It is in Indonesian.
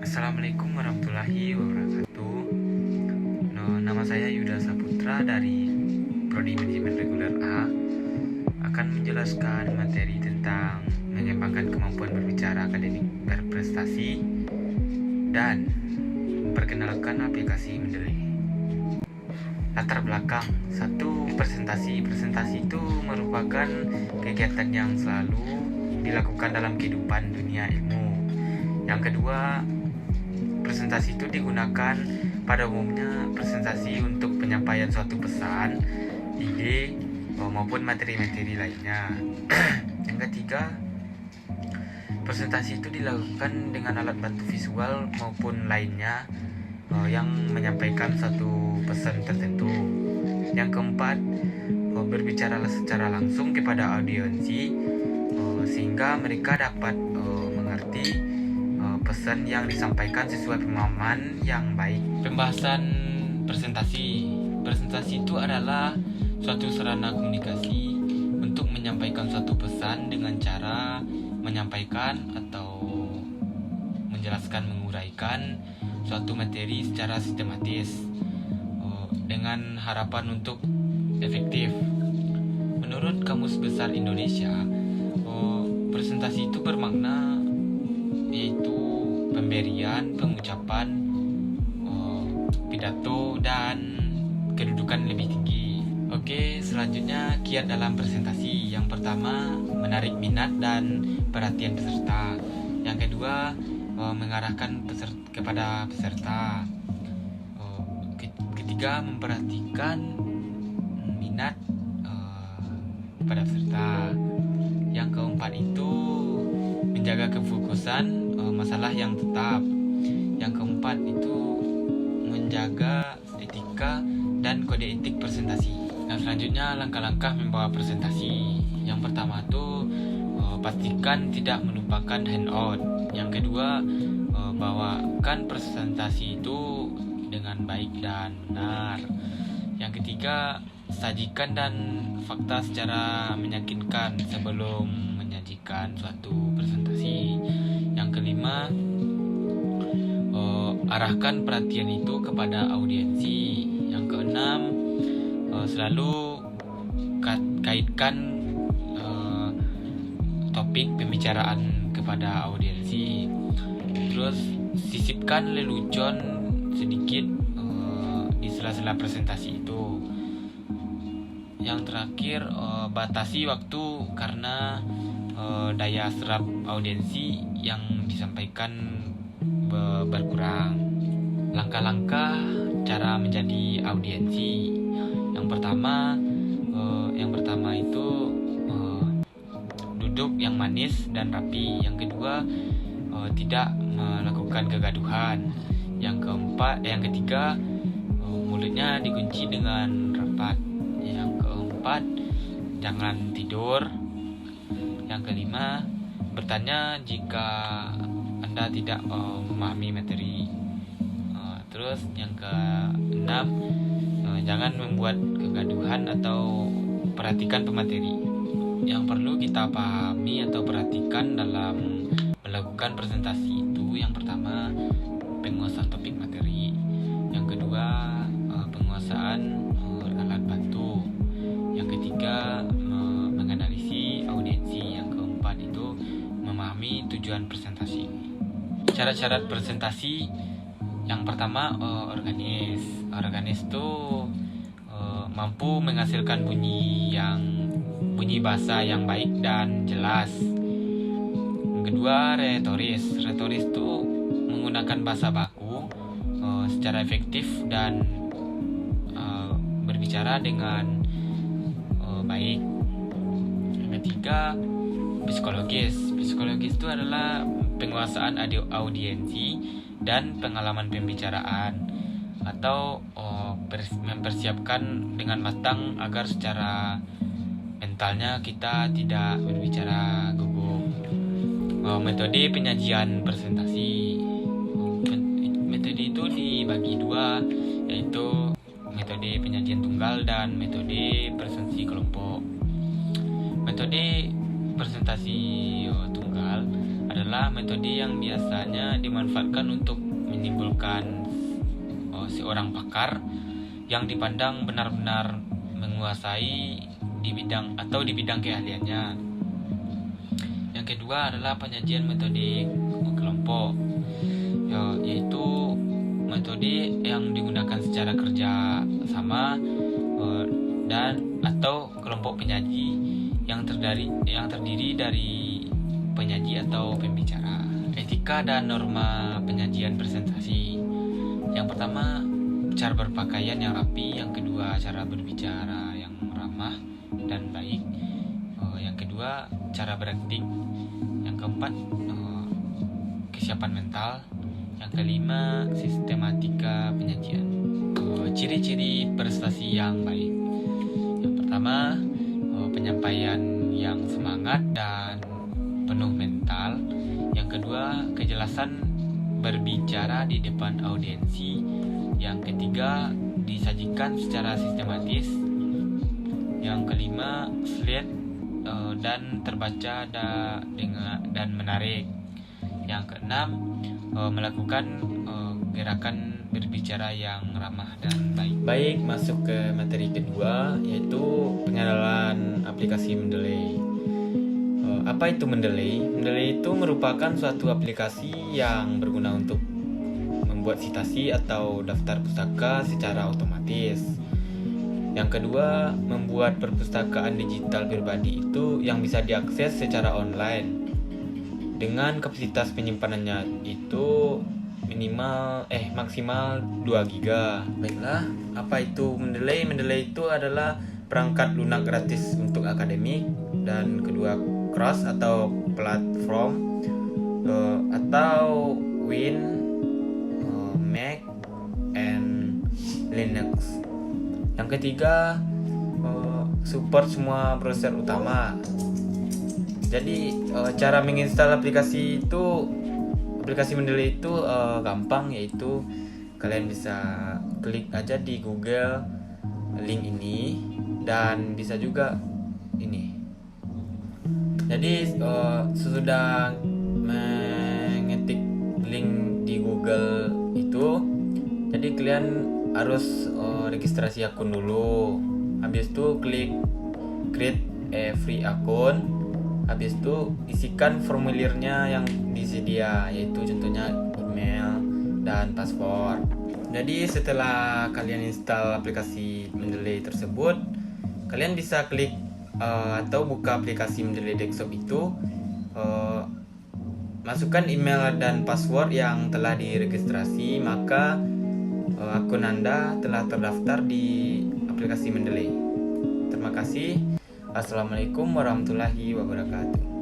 Assalamualaikum warahmatullahi wabarakatuh. Nama saya Yuda Saputra dari Prodi Manajemen Reguler A akan menjelaskan materi tentang mengembangkan kemampuan berbicara akademik berprestasi dan memperkenalkan aplikasi Mendeley. Latar belakang. 1. Presentasi. Presentasi itu merupakan kegiatan yang selalu dilakukan dalam kehidupan dunia ilmu. Yang kedua, presentasi itu digunakan pada umumnya presentasi untuk penyampaian suatu pesan, ide, maupun materi-materi lainnya. Yang ketiga, presentasi itu dilakukan dengan alat bantu visual maupun lainnya yang menyampaikan satu pesan tertentu. Yang keempat, berbicara secara langsung kepada audiensi sehingga mereka dapat mengerti pesan yang disampaikan sesuai pemahaman yang baik. Pembahasan presentasi. Presentasi itu adalah suatu sarana komunikasi untuk menyampaikan suatu pesan dengan cara menyampaikan atau menjelaskan, menguraikan suatu materi secara sistematis dengan harapan untuk efektif. Menurut Kamus Besar Indonesia, presentasi itu bermakna yaitu pemberian, pengucapan, pidato, dan kedudukan lebih tinggi. Oke, selanjutnya kiat dalam presentasi. Yang pertama, menarik minat dan perhatian peserta. Yang kedua, mengarahkan kepada peserta. Ketiga, memperhatikan minat pada peserta. Yang keempat itu menjaga kefokusan masalah yang tetap. Yang keempat itu menjaga etika dan kode etik presentasi. Nah, selanjutnya langkah-langkah membawa presentasi. Yang pertama itu pastikan tidak melupakan handout. Yang kedua, bawakan presentasi itu dengan baik dan benar. Yang ketiga, sajikan dan fakta secara meyakinkan sebelum menyajikan suatu presentasi. Yang kelima, arahkan perhatian itu kepada audiensi. Yang keenam, selalu kaitkan topik pembicaraan kepada audiensi. Terus sisipkan lelucon sedikit di sela-sela presentasi itu. Yang terakhir, batasi waktu karena daya serap audiensi yang disampaikan berkurang. Langkah-langkah cara menjadi audiensi. Yang pertama itu duduk yang manis dan rapi. Yang kedua, tidak melakukan kegaduhan. Yang ketiga, mulutnya dikunci dengan rapat. Yang keempat, jangan tidur. Yang kelima, bertanya jika Anda tidak memahami materi. Terus yang keenam, jangan membuat kegaduhan atau perhatikan pemateri. Yang perlu kita pahami atau perhatikan dalam melakukan presentasi itu, yang pertama, penguasaan topik materi. Yang kedua, penguasaan alat bantu. Yang ketiga, menganalisi audiensi. Yang keempat itu memahami tujuan presentasi. Syarat-syarat presentasi. Yang pertama, organis itu mampu menghasilkan bunyi bahasa yang baik dan jelas. Yang kedua, retoris itu menggunakan bahasa baku secara efektif dan berbicara dengan baik. Yang ketiga, psikologis itu adalah penguasaan audiensi dan pengalaman pembicaraan atau mempersiapkan dengan matang agar secara mentalnya kita tidak berbicara gugup. Metode penyajian presentasi. Metode itu dibagi dua, yaitu metode penyajian tunggal dan metode presentasi kelompok. Metode presentasi tunggal adalah metode yang biasanya dimanfaatkan untuk menimbulkan seorang pakar yang dipandang benar-benar menguasai di bidang keahliannya. Yang kedua adalah penyajian metode kelompok, yaitu metode yang digunakan secara kerja sama dan atau kelompok penyaji yang terdiri dari penyaji atau pembicara. Etika dan norma penyajian presentasi. Yang pertama, cara berpakaian yang rapi. Yang kedua, cara berbicara yang ramah dan baik. Yang kedua, cara berakting. Yang keempat, kesiapan mental. Yang kelima, sistematika penyajian. Ciri-ciri prestasi yang baik. Yang pertama, penyampaian yang semangat dan penuh mental. Yang kedua, kejelasan berbicara di depan audiensi. Yang ketiga, disajikan secara sistematis. Yang kelima, slide dan terbaca dan menarik. Yang keenam, melakukan gerakan berbicara yang ramah dan baik. Baik, masuk ke materi kedua, yaitu pengenalan aplikasi Mendeley. Apa itu Mendeley? Mendeley itu merupakan suatu aplikasi yang berguna untuk membuat citasi atau daftar pustaka secara otomatis. Yang kedua, membuat perpustakaan digital pribadi itu yang bisa diakses secara online dengan kapasitas penyimpanannya itu maksimal 2 GB. Baiklah, apa itu Mendeley? Mendeley itu adalah perangkat lunak gratis untuk akademik, dan kedua cross atau platform atau Win, Mac, and Linux. Yang ketiga, support semua browser utama. Jadi cara menginstal aplikasi Mendeley itu gampang, yaitu kalian bisa klik aja di Google link ini, dan bisa juga ini. Jadi sesudah mengetik link di Google itu, jadi kalian harus registrasi akun dulu. Habis itu klik create a free account. Habis itu isikan formulirnya yang disedia, yaitu contohnya email dan password. Jadi setelah kalian install aplikasi Mendeley tersebut, kalian bisa klik atau buka aplikasi Mendeley Desktop itu, masukkan email dan password yang telah diregistrasi, maka akun Anda telah terdaftar di aplikasi Mendeley. Terima kasih. Assalamualaikum warahmatullahi wabarakatuh.